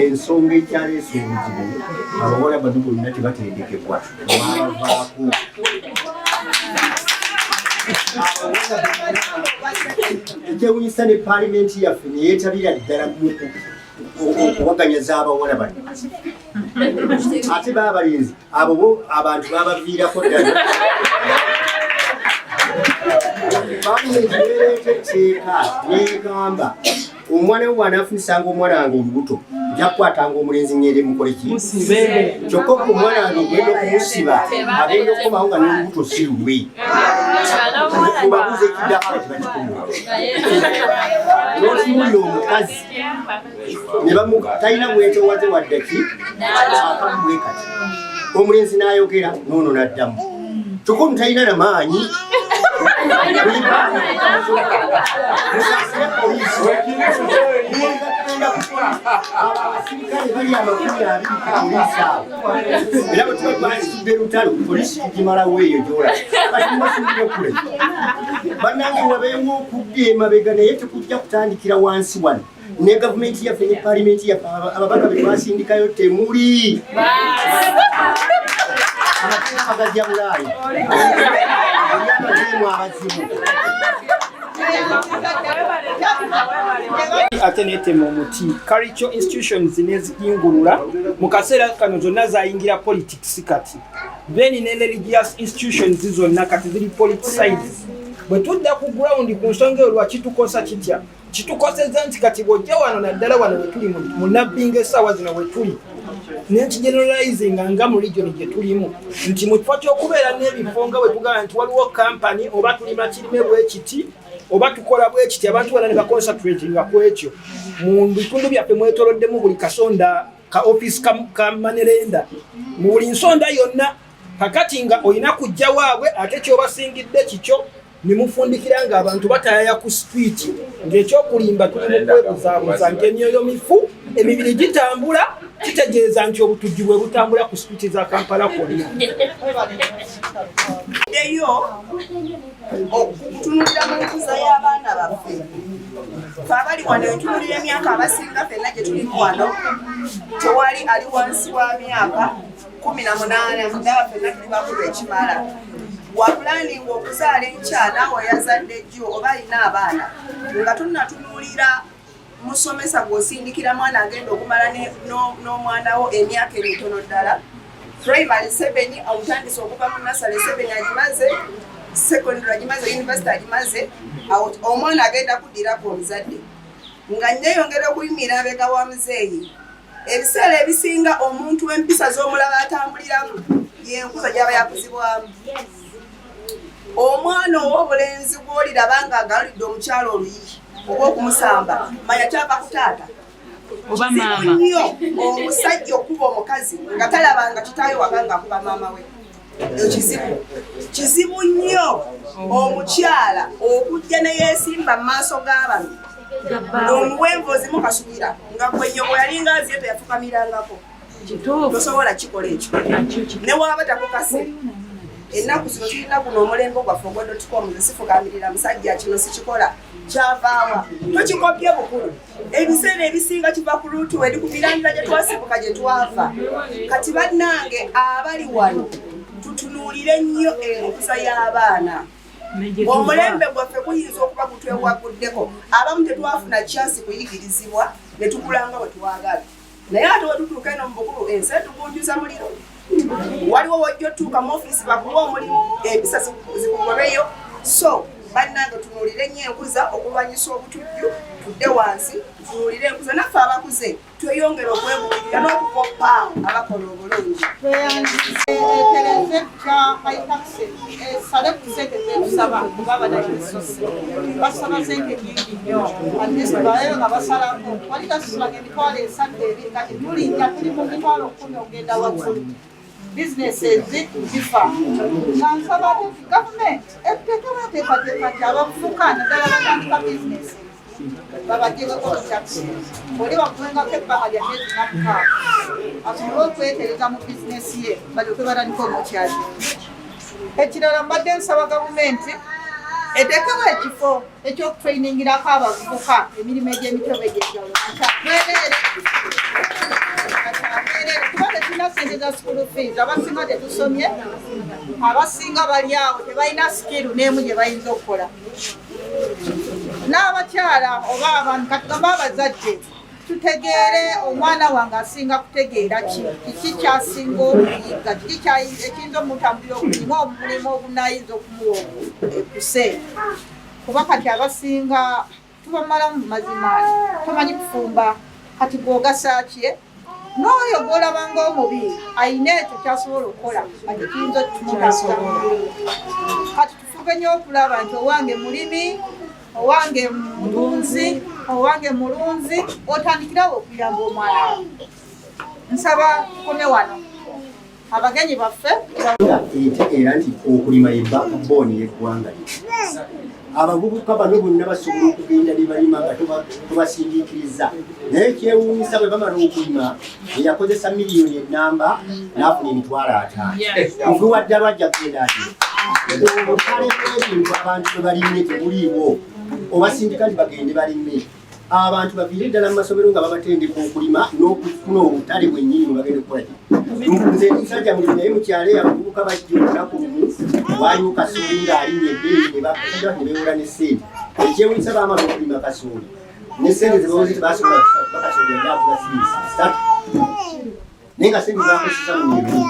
ensonga ekyaleese obuzibu abawala bano bonna tebatendekebwa bavaako ekyewunyisa ne paalimenti yaffe neyeetabira ddala okuwaganyaza abawala bano ate baabalinzi abo bo abantu babaviirako ddala paalimenti neereeta etteeka negamba omwana we bw'anaafunisanga omwana wange olubuto nja kukwatanga omulenzi ngende mukoleki kyokka omwana wange ogenda okumusiba agenda okukomawo nga n'olubuto si lulwe babuza ekiddako tibakikumu n'otuwulira omukazi talina bwetowaze waddaki akamubwe kati omulenzi n'ayogera noono n'addamu kyokka omu talina namaanyi musasire poliisi abasirikale bali amakumi abiri ku poliisi awo era bwe tuba twasitudde lutalo poliisi gimalawo eyo gyola kati mubasubire kule bannange wabeewo okudda emabega naye tekujja kutandikira wansi wano ne gavumenti yaffe ne paalimenti yaffe ababaka be twasindikayo temuli amateeka gajja bulaayi abazimu abazimu ate netema omuti cultural institutions neziyingulula mu kaseera kano zonna zayingira politics kati then ne religious institutions zonna kati ziri politicized bwe tudda ku ground ku nsonga eyo lwaki tukosa kitya kitukoseza nti kati bw'ojja wano naddala wano we tuli mu nabbinga essaawa zino we tuli nekigeneralizing nga mu region gye tulimu nti mu kifo ky'okubeera n'ebifo nga bwe tugamba nti waliwo kampani oba tulima kirime bwekiti oba tukola bwekiti abantu bana ne baconcentratinga ku ekyo mu bitundu byaffe mwetoloddemu buli kasonda ka office ka manerenda mu buli nsonda yonna kakati nga olina kujja waabwe ate kyobasingidde kikyo nimufundikira nga abantu batayaya ku street ng'ekyokulimba tuli mu kwebuzaabuza ng'emyoyo mifu emibiri gitambula kitegeeza nti obutujju bwe butambula ku street za Kampala konna eyo okutunulira mu nkuza y'abaana baffe fe abali wano entunulira emyaka abasinga ffenna gye tulimu wano tewali ali wansi wa myaka 18 mudaba ffenna tuli bakulu ekimala wapulaninga okuzaala enkyana weyazadde jjo oba alina abaana nga tunatunuulira musomesa gw'osindikira mwana agenda okumala n'omwanawo emyaka emitono ddala primary 7 omutandisa okuva mu nasale 7 agimaze secondary agimaze university agimaze omwana agenda kuddirako omuzadde nga nneeyongera okuyimira abega wa muzeeyi ebiseera ebisinga omuntu w'empisa z'omulaba atambuliramu yenkuza gyaba yakuzibwamu omwana ow'obulenzi gw'oliraba nga agalulidde omukyalo oluyi oba okumusamba manya kyava ku taata oba maama nnyo omusajja okuba omukazi nga talabanga kitaayo waka nga akuba maama we kizibu nnyo omukyala okujja ne yeesimba mu maaso g'abami omuwenvu ozimu kasubira nga kwenyogo yalinga aziye teyafukamirangako tosobola kikola ekyo ne waaba takukase ennaku zino tulina guno omulembe gwaffe ogwa.com sifukamirira musajja kino sikikola kyavaawa tokikopye bukulu ebiseera ebisinga kiva ku luutu eri ku mirandira gye twasibuka gye twafa kati bannange abali wano tutunuulire nnyo enkuza y'abaana omulembe gwaffe guyinza okuba gutwewaguddeko abamu tetwafuna kyansi kuyigirizibwa ne tukulanga bwe twagala naye ate wetutuuka eno mu bukulu ensi etugunjuza muliro waliwo wojja otuuka mu ofiisi bakuwa omulimu empisa zikugobeyo so bannange tunuulire nnyo enkuza okulwanyisa obutujju tudde wansi tunuulire enkuza naffe abakuze tweyongera okwebulirira n'okukoppa abakola obulungi tereze kya haitaxe sale ku sente zetusaba kuba banaisose basaba sente nyingi nnyo atleast bayo nga basalako wali kasusulanga emitwalo 3 kati tulinda tuli mu mitwalo 10 ogenda waggulu businesses zifa nga nsaba gavumenti etteeka bateekateeka nti abafuuka naddala batandika businesses babagireko mu taxi oli bakubengako ebbanga lya myezi namukaaga asobole okwetereza mu bizinesi ye balyoke batandika omukyazi. Ekirala mbadde nsaba gavumenti eteekewo ekifo ekyokutrainingirako abavubuka emirimu egy'emitebe egy'enjawulo akyakwereere kuba tetulina ssente za school fees abasinga tetusomye abasinga bali awo tebalina sikiru n'emu gye bayinza okukola. N'abakyala oba abantu katugamba abazadde tutegeere omwana wange asinga kutegeera kiki kyasinga okuyiga kiki ekiyinza omutambulira obulimu omulimu obunaayinza okumuwa ekuseera kuba kati abasinga tubamalamu mu mazimaani tomanyi kufumba kati gwogasakye n'oyo gw'olaba ng'omubi ayina ekyo kyasobola okukola kati kiyinza okutumutambuza kati tufuge nnyo okulaba nti owange mulimi owange mutunzi owange mulunzi otandikirawo okuyamba omwana wange. Nsaba tukome wano abagenyi baffe era nti okulima ye backbone y'eggwanga abavubuka bano bonna basobola okugenda ne balima nga tubasindiikiriza naye kyewuunyisa bwe bamala okulima eyakozesa miliyoni ennamba n'afuna emitwalo 5 muvuwa ddala ajja kugenda ati obutale bw'ebintu abantu bwe balimye tebuliiwo obasindika nti bagende balime abantu baviire ddala mu masomero nga babatendeka okulima n'okufuna obutale bwennyini mwe bagenda okukola nze musajja mulimi naye mukyalo abavubuka bajja olunaku lumu waaliwo kasooli ng'alinnya ebbeeyi ne beewola ne ssente ekyewunyisa baamala okulima kasooli ne ssente ze bawoze tebasobola bakasooli ajakuga siisatu naye nga ssente zakozesa mu mirimu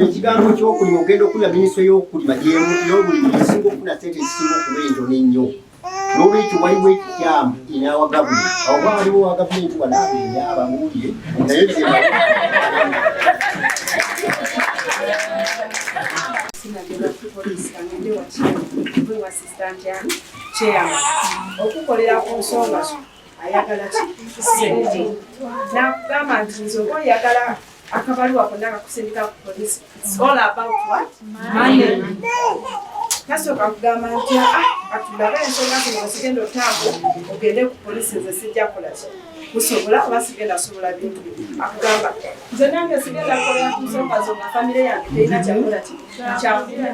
ekigambo ky'okulima ogenda okulima minisitule y'okulima y'obulimi esinga okufuna ssente ezisinga okuba entono ennyo n'olwekyo waliwo ekikyamu inawa gavumenti awo waliwo wa gavumenti wanaabenya abamuwulire naye okukolera ku nsonga ayagala ssente nakugamba nti nze oba oyagala akabaluwa konna akakusindika ku polisi all about what money. Kasooka kugamba nti atulabe ensonga zino sigenda otambu ogende ku polisi nze sijja kukola ki kusobola oba sigenda sobola bintu akugamba nze nange sigenda kukolera ku nsonga zo nga famire yange terina kyakola ki kyakula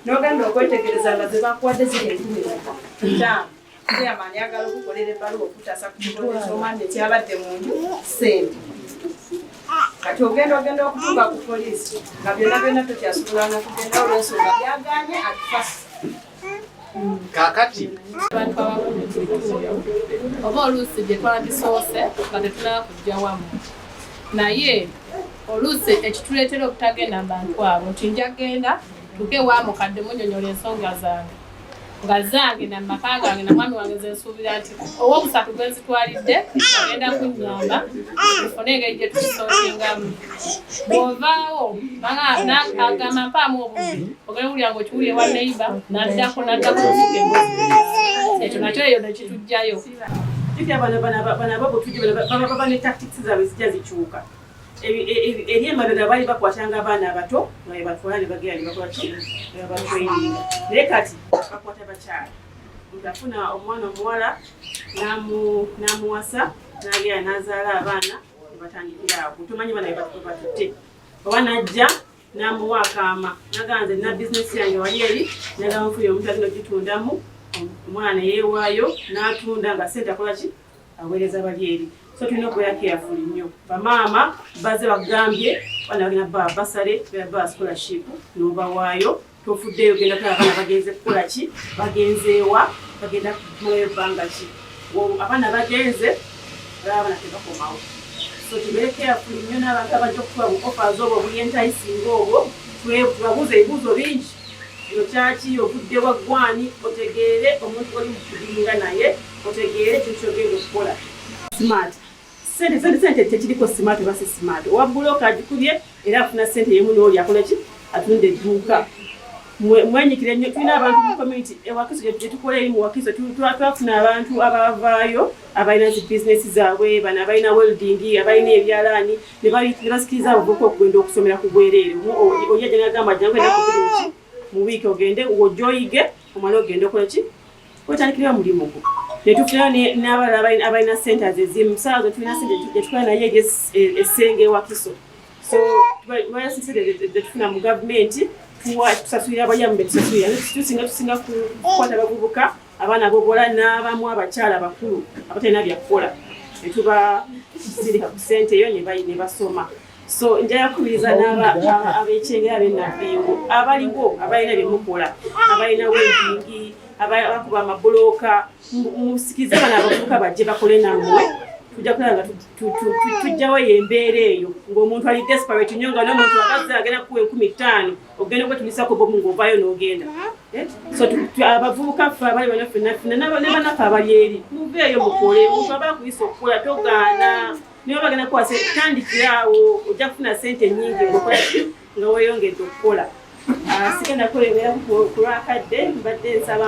n'ogenda okwetegereza nga ze bakuwadde ziri 15 kyamaani agala okukolera ebbaluwa okutasa ku kikolwa ky'omwami ekyabadde mu nju ssente kati ogenda okutuuka ku poliisi nga byonna tokyasobola n'okugenda olw'ensonga byaganye atufasi kakati abantu oba oluusi gye twandisoose nga tetunaba kujja wamu naye oluusi ekituleetera obutagenda mu bantu abo nti nja genda tuke waamukadde munyonyola ensonga zange nga zange namaka gange na mwami wange zensuubira nti ow'okusatu gwe nzitwalidde agenda kunnyamba tufune engeri gye tukisootingamu bw'ovaawo agamba mpaamu obudde ogenda wulira nga okiwulire wa neiba naddako ofuuka embozi ekyo nakyo eyo nekitujjayo bana babutujja baba ne tactics zaabwe zijja zikyuka eri emabega baali bakwatanga abaana abato nga bebatwala ne bagenda ne bakola batraininga naye kati bakwata bakyala ngafuna omwana omuwala n'amuwasa n'agenda n'azaala abaana ne batandikira awo tumanyi bana batutte oba najja n'amuwa akaama nagaa nze na bizinesi yange wali eri nagamba nfuye omuntu agenda ogitundamu omwana yeewaayo n'atunda nga sente akola ki aweereza bali eri. So tulina okubeera careful nnyo bamaama baze bagambye bana bagenda baba basale baba scholarship n'obawaayo tofuddeyo genda kulaba abaana bagenze kukola ki bagenzeewa bagenda kumalayo ebbanga ki abaana bagenze balaba abaana tebakomawo. So tubeere careful nnyo n'abantu abajja okutuba mu offers obwo obulyentyising obwo tubabuuza ebibuuzo bingi kino kyaki obudde bwa ggwani otegeere omuntu oli mu kudinga naye otegeere kino kyogenda okukola smart sente tekiriko smart oba si smart owa buloka agikubye era afuna sente yemu n'oli akola ki atunda edduuka mwenyikire nnyo tulina abantu mu community ewakiso gyetukola eri mu wakiso twafuna abantu abavaayo abalina zi bizinesi zaabwe bano abalina welding abalina ebyalaani ne basikiriza abavubuka okugenda okusomera ku bwereere oli ajja nagamba jangu enakubiri mu wiiki ogende ojja oyige omala ogende okola ki wetandikirira mulimu gwo Netufuna n'abalala abalina centers ezimu saazo tulina sente gyetukola naye essenge Wakiso. So tufuna mu gavumenti tusasulira abayambe tusinga kukwata abavubuka abaana abobola n'abamu abakyala bakulu abatalina byakukola netuba sirika ku sente eyo ne basoma. So njaya kubiriza ab'ekyenge ab'ennabbingo abaliwo abalina byemukola abalina weddingi abakuba amabulooka musikize bana abavubuka bajje bakole nammwe tujja kulaba nga tujjawo embeera eyo ng'omuntu ali desperate nnyo nga n'omuntu agazze agenda kuwa 15,000 ogenda kwetulisako bomu ng'ovaayo n'ogenda. So abavubuka ffe abali bano ffenna ne bannaffe abali eri muveeyo mukole omuntu aba akuyisa okukola togaana niba bagenda kuwasa tandikiraawo ojja kufuna sente nnyingi nga weeyongedde okukola. Sigenda kweyongera ku lwakadde mbadde nsaba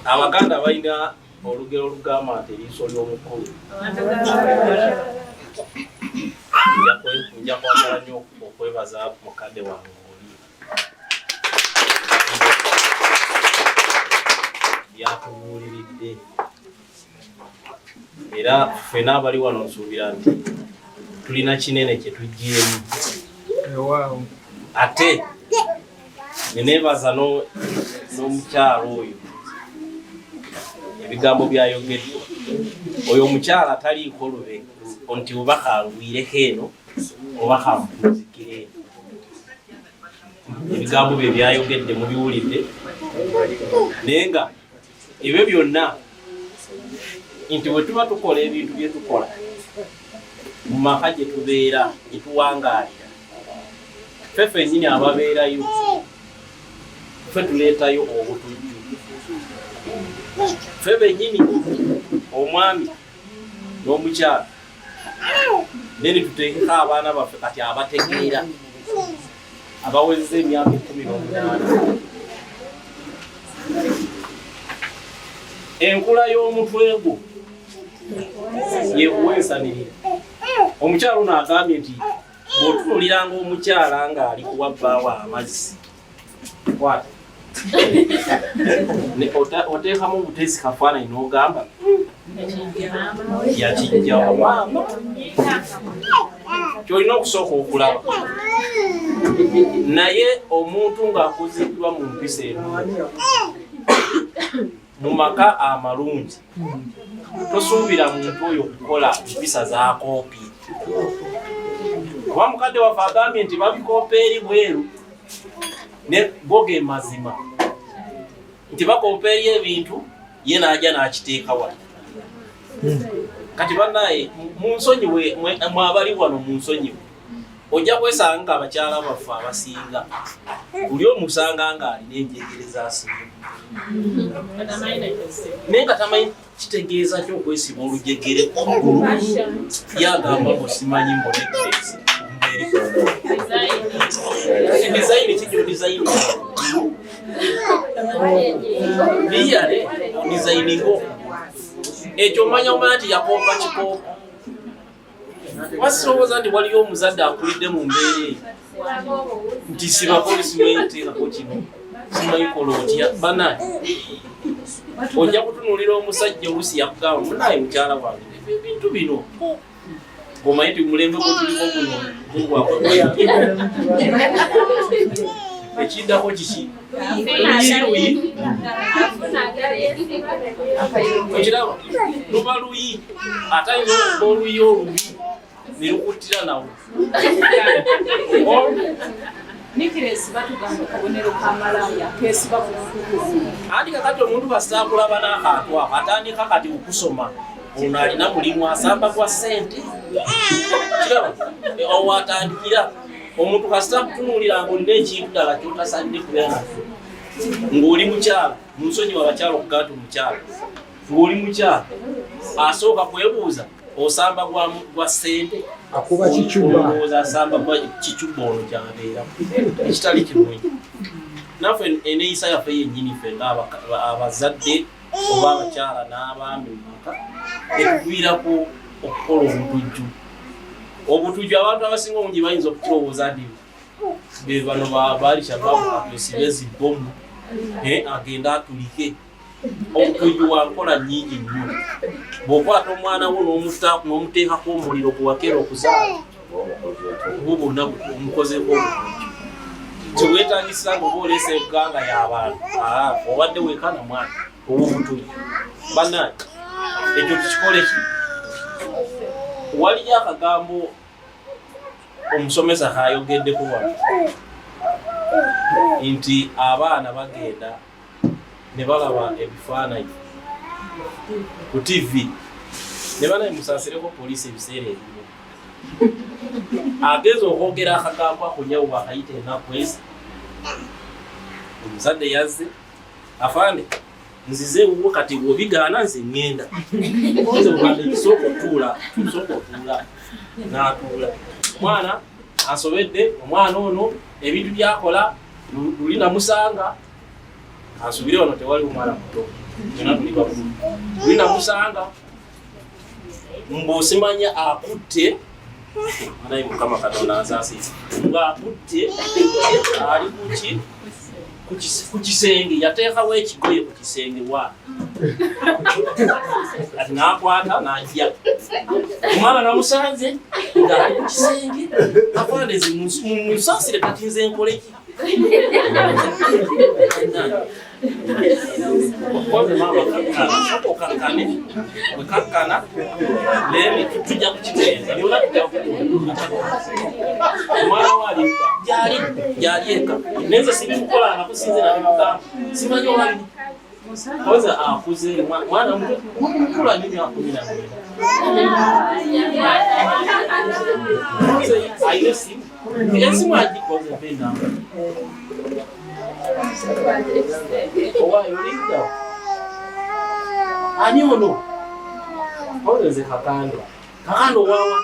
Abaganda balina olugero olugamba nti eriiso ly'omukulu. Nja kwagala nnyo okwebaza mukadde wange oli byatubuuliridde era ffena abali wano nsuubira nti tulina kinene kye tuggyemu ate neneebaza n'omukyalo oyo ebigambo byayogedde oyo omukyala ataliiko lube nti oba kalwireko eno oba kampuzikire eno ebigambo bye byayogedde mubiwulidde naye nga ebyo byonna nti bwe tuba tukola ebintu bye tukola mu maka gye tubeera gye tuwangaalira ffe ffennyini ababeerayo ffe tuleetayo obutujju ffe bennyini omwami n'omukyala nene tuteekeko abaana baffe kati abategeera abawezeza emyaka 18 enkula y'omutwe gwo yekuwensanirira. Omukyala ono agambye nti bw'otunuliranga omukyala ng'ali kuwa bbaawo amazzi kwata oteekamu obutesi kafaananyi n'ogamba yakijjawa kyolina okusooka okulaba naye omuntu ng'akuziddwa mu mpisa eno mu maka amalungi tosuubira muntu oyo okukola mpisa za koopi kuba mukadde waffe agambye nti babikoopa eri bweru ne boge mazima nti bakoopa eri ebintu ye n'ajja n'akiteeka wano kati bannaye munsonyiwe mwabali wano munsonyiwe ojja kwesanga nga abakyala baffe abasinga buli omusanga ng'alina enjegere zasinga naye nga tamanyi kitegeeza kyokwesiba olujegere kugulu yagamba ngo simanyi mbonekesi dizayini kijjo dizayini biyale dizayini ngo ekyo manya nti yakoopa kikoopa wasilowooza nti waliyo omuzadde akulidde mu mbeera nti siba polisi weeteekako kino simayikola otya banaye ojja kutunuulira omusajja olusi yakugamba munaye mukyala wange ebintu bino omanyi ti mulembe gwetuliko guno ekiddako kiki luyi okiraba luba luyi ate alina oluyi olubi nerukuttira nawo Nikiresi batugamba kabonero kamalaya kesi andi kakati omuntu basakulaba n'akantu ako atandika kati okusoma ono alina mulimu asamba gwa ssente kiraba owatandikira omuntu kasita kutunuulira ng'olina ekintu ddala kyotasalire kubeera ng'oli mukyala munsonyiwa abakyala okugaa nti omukyala ng'oli mukyala asooka kwebuuza osamba gwa ssente akuba kicuba asamba gwa kicuba ono kyabeera ekitali kirungi naffe eneeyisa yaffe yennyini ffe ng'abazadde oba abakyala n'abaami muka etugwirako okukola obutujju abantu abasinga obungi bayinza okukirowooza nti be bano baalishababu besiba ezibbomu agenda atulike omutujju wa nkola nnyingi nnyo bw'okwata omwana wo n'omuteekako omuliro kuwakera okuzaala oba bonna omukozeko kiweetagisa nga oba oleesa egganga y'abantu obadde weekana mwana oba omutujju bannange ekyo tukikole ki waliyo akagambo omusomesa kayogeddeko wano nti abaana bagenda ne balaba ebifaananyi ku TV ne banaye musaasireko poliisi ebiseera ebimu ageza okwogera akagambo akonyawo bakayita ennaku ezi omuzadde yazze afande nzize wuwo kati bw'obigaana nze ŋŋenda nze bubadde kisooka otuula n'atuula omwana asobedde omwana ono ebintu byakola luli namusanga asubire ono tewali omwana muto yona tuli bakulu luli namusanga mb'osimanya akutte anaye mukama katonda azaasiisa ng'akutte ali ku kisenge yateekawo ekigoye ku kisenge wa kati n'akwata n'ajja omwana namusanze ng'ali ku kisenge afandezi munsaasire kati nze nkoleki okoze mama okakkane wekakkana leemi tujja kukiteeza byona omwana waali gyali eka nenze sibimukola nakusinze nabimugamba simanyi owali koze akuze mwana mukula nnyo myaka 19 koze ayina esimu esimu agikoze mpendamba owayo linda ani ono koze nze kakando wawa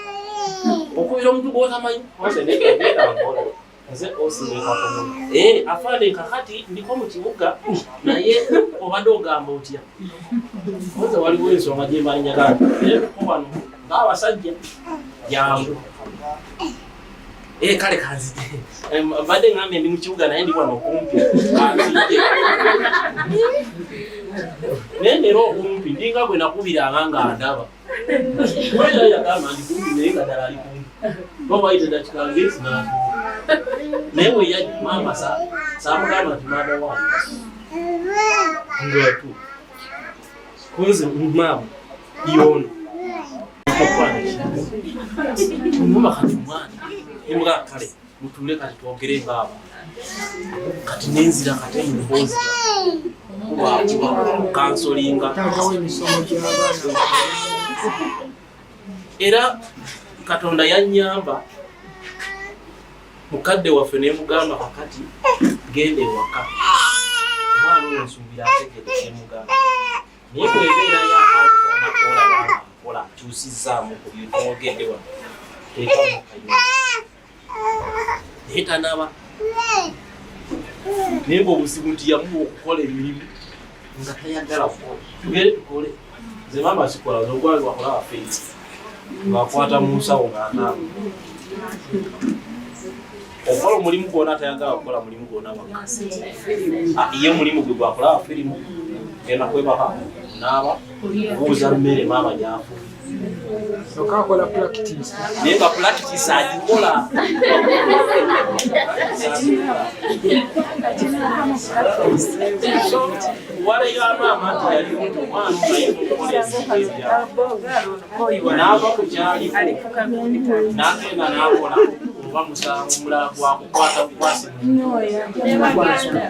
okubira omuntu gwotamanyi koze nekagerakola nze osinekakomo afande kakati ndiko mu kibuga naye obadde ogamba otya koze waliwo ensonga gyemanyagala wano ng'abasajja jangu kale kanzije badde ngambe ndi mu kibuga naye ndi wano okumpi kanzije nendera okumpi ndinga gwe nakubiranga nga ndaba wera yagamba ndi kumpi naye nga ddala ali kumpi babayita dakika ngezi naatuuka naye we yajja mama saamugamba nti maama wange ngatuuka koze mama yono mama kati mwana imuga kale mutule kati twogere ngaba kati nenzira kati mubozi wa kansolinga era katonda yanyamba mukadde waffe nemugamba kakati gende waka mwana oyo nsubira ategedde nemugamba naye bwebeera yakola kyusizaamu ku byotwogedde wano teekamu kayunga naye tanaba naye ng'obuzibu nti yamuwa okukola emirimu nga tayagala kukola tugere tukole nze mama sikola zogwali wakola wafeesi ng'akwata mu nsawo ng'anaaba okola omulimu gwona tayagala kukola mulimu gwona waka ye mulimu gwe gwakola wa firimu genda kwebaka naaba buuza mmere maama gyafu okakola practice naye nga practice agikola waleyo amaama nti yali omuntu omwana naava ku kyaliko n'agenda n'akola oba musango mulala gwakukwata bukwasi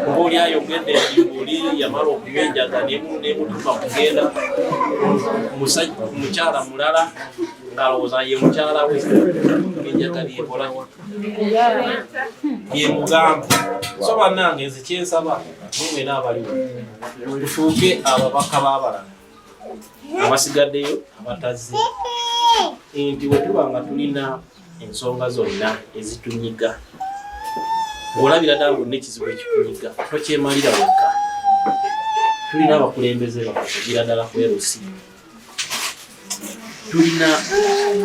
oba oli ayogedde oli yamala okumenjaga nemutuka kugenda mukyala mulala ng'alowooza ye mukyala we enjaga lyekola yemugamba so bannange nze kyensaba mumwe n'abaliwo tufuuke ababaka b'abalala abasigaddeyo abatazze nti bwe tuba nga tulina ensonga zonna ezitunyiga ng'olabira ddala ng'olina ekizibu ekikunyiga tokyemalira wekka tulina abakulembeze bakugira ddala kwerusi tulina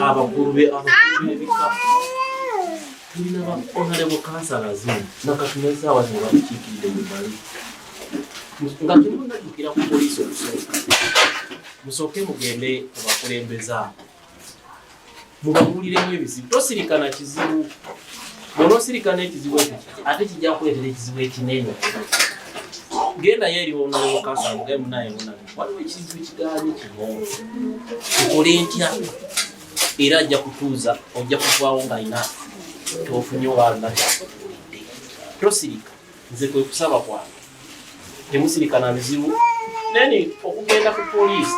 abakulu b'ebika tulina ba honorable councillors nakatunezaawa zino babukiikiridde mu mali nga temunnajjukira ku poliisi okusooka musooke mugende kubakulembeza mubabuuliremu ebizibu tosirikana kizibu bw'onoosirikana ekizibu ekyo ate kijja kuleetera ekizibu ekinene genda yo eriwo nomukasa munaye waliwo ekizibu ekigaanye kino tukole ntya era ajja kutuuza ojja kuvaawo ng'alina tofunye wanga kyakutuudde tosirika nze kwe kusaba kwange temusirikana bizibu neni okugenda ku poliisi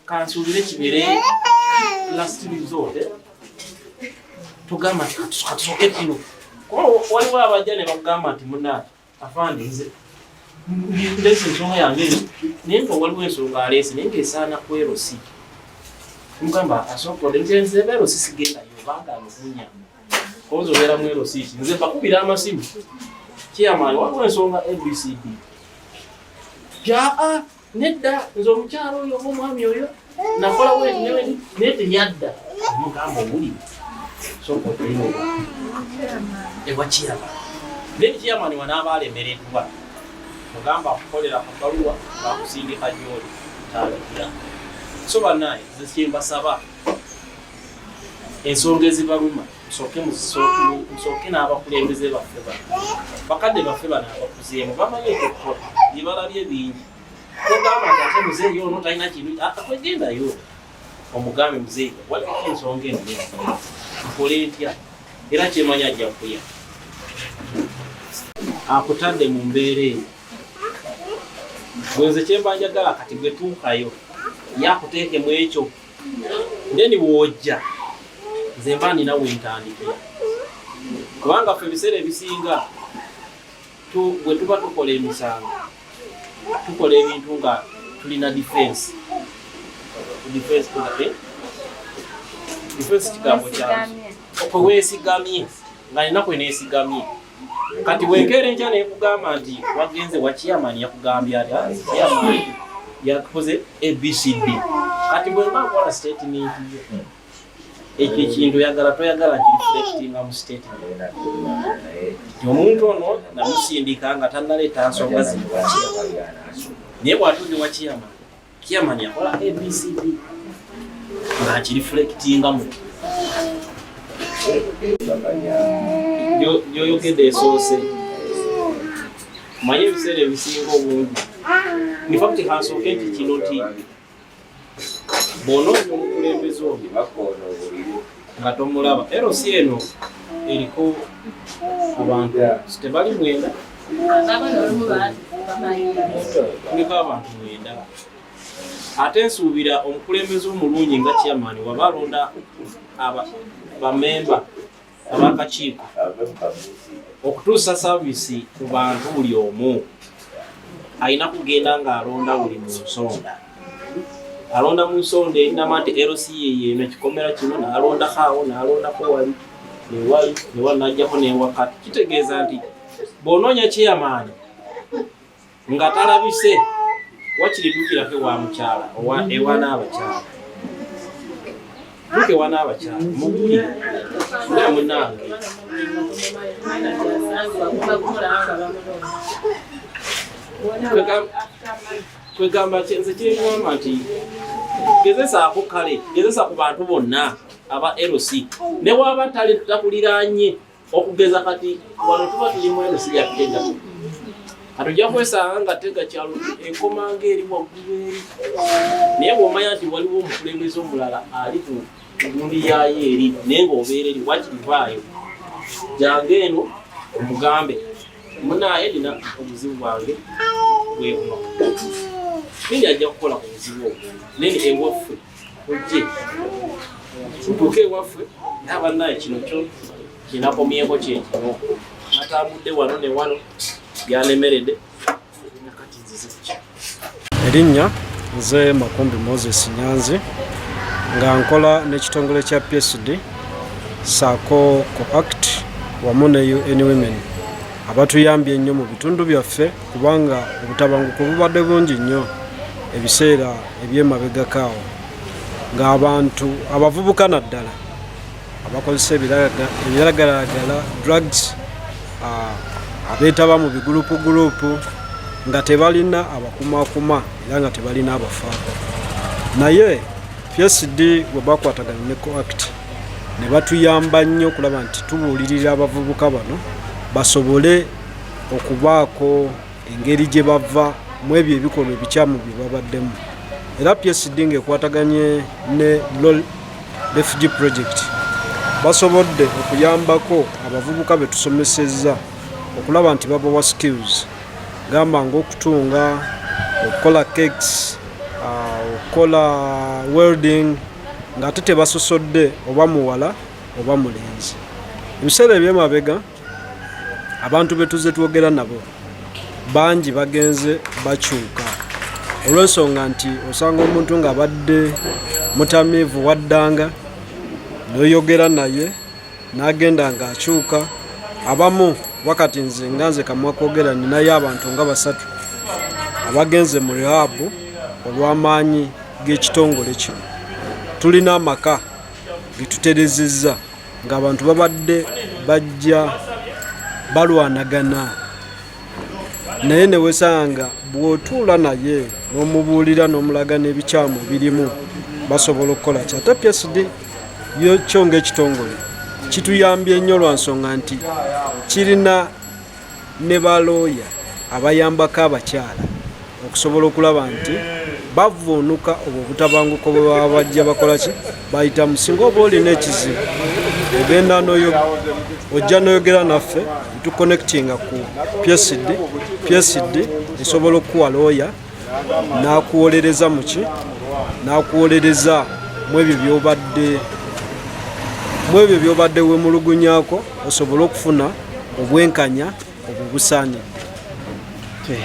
kansuubire kibeere last resort tugamba katusooke kino waliwo abajja ne bakugamba nti munaa afande nze ndese ensonga yange naye nga waliwo ensonga aleese naye ngaesaana ku erosi mugamba asokode nze erosi sigendayo obanga amufunya koza obeeramu erosi ki nze bakubira amasimu kiyamaani waliwo ensonga abcd pyaa nedda nze omukyalo oyo oba omwami oyo nakola weneweni naye teyadda mugamba owuli sokodeyoba ewa kiyamaani naye kiyamaani wanaaba alemereddwa mugamba akukolera ku baluwa bakusindika gyoli tandikira so banaye nze kyembasaba ensonga ezibaluma musooke n'abakulembeze baffe bano bakadde baffe bano abakuzeemu bamanyi okukola byebalabye bingi togamba nti ate muzeeyi ono talina kintu akwegendayo omugambe muzeeyi waliwo ensonga enene nkole ntya era kyemanya ajja kuya akutadde mu mbeera eyo bwenze kyemba njagala kati gwe tuukayo yakuteekemu ekyo ndeni bw'ojja nze mba nina wentandikira kubanga ffe ebiseera ebisinga bwe tuba tukola emisango tukola ebintu nga tulina defense kigambo kyange okweweesigamye nga nina kweneesigamye kati bwenkeera enkya nekugamba nti wagenze wakiyamani yakugambye ati kiyamani yakoze abcd kati bwenba nkola statement ekyo ekintu toyagala nkireflectinga mu statement omuntu ono namusindika nga tannaleeta nsonga zino naye bwatuuge wakiyamani kiyamani yakola abcd nga nkireflectingamu yoyogedde esoose manye ebiseera ebisinga obungi nifakti kansooke nti kino nti bw'onoonya omukulembeze oyo nga tomulaba erosi eno eriko abantu tebali mwenda kuliko abantu mwenda ate nsuubira omukulembeze omulungi nga kyamaani waba alonda bamemba abakakiiko okutuusa saavisi ku bantu buli omu alina kugenda ng'alonda buli mu nsonda alonda mu nsonda erinama nti erosi yeyeeno ekikomera kino n'alondako awo n'alondako wali newali najjako newakati kitegeeza nti bw'onoonya kyeyamaani nga talabise wakiri dukirako ewa mukyala ewanaabakyala duke wanaabakyala muguli nga munange kwegamba nze kyengamba nti gezesaako kale gezesa ku bantu bonna aba LC ne waba takuliranye okugeza kati wano tuba tuli mu LC yakenda atujja kwesanga nga tega kyalo enkomanga eri waggulu eri naye bw'omanya nti waliwo omukulembeze omulala ali ku gundi yayo eri naye ng'obeera eri wakirivaayo jange eno omugambe munaye dina obuzibu bwange bwebuno nini ajja kukola ku buzibu obwo nini ewaffe ojje tutuuke ewaffe nabannaye kino kyo kinakomyeko kyekino natambudde wano ne wano byalemeredde nakati nzize kuki erinnya nze Makumbi Moses Nyanzi nga nkola n'ekitongole kya PSD saako Coact wamu ne UN Women abatuyambye ennyo mu bitundu byaffe kubanga obutabanguko bubadde bungi nnyo ebiseera ebyemabegakaawo ng'abantu abavubuka naddala abakozesa ebiragalalagala drugs abeetaba mu bigulupu nga tebalina abakumakuma era nga tebalina abafaako. Naye PSD bwe bakwatagana ne COACT ne batuyamba nnyo okulaba nti tubuulirira abavubuka bano basobole okubaako engeri gye bava mu ebyo ebikolwa ebikyamu bye babaddemu. Era PSD ng'ekwataganye ne Refugee Project basobodde okuyambako abavubuka be tusomesezza okulaba nti babawa skills gamba ng'okutunga, okukola cakes, okukola welding ng'ate tebasosodde oba muwala oba mulenzi. Ebiseera eby'emabega abantu be tuzze twogera nabo bangi bagenze bakyuka olw'ensonga nti osanga omuntu nga badde mutamiivu waddanga n'oyogera naye n'agenda ng'akyuka. Abamu wakati nze kamwa kwogera ninayo abantu nga 3 abagenze mu rehab olw'amaanyi g'ekitongole kino. Tulina amaka getuterezezza ng'abantu babadde bajja balwanagana, naye ne wesanga bw'otuula naye n'omubuulira n'omulaga n'ebikyamu birimu basobola okukola ki. Ate PSD kyo ng'ekitongole kituyambye nnyo lwa nsonga nti kirina ne balooya abayambako abakyala okusobola okulaba nti bavuunuka obwo obutabanguko bwe baba bajja bakola ki bayitamu. Singa oba olina ekizibu ogenda ojja n'oyogera naffe tuconnectinga ku PSD esobola okuwa looya n'akuwolereza mu ki n'akuwolereza mu ebyo by'obadde weemulugunyaako osobole okufuna obwenkanya obwo busaanidde.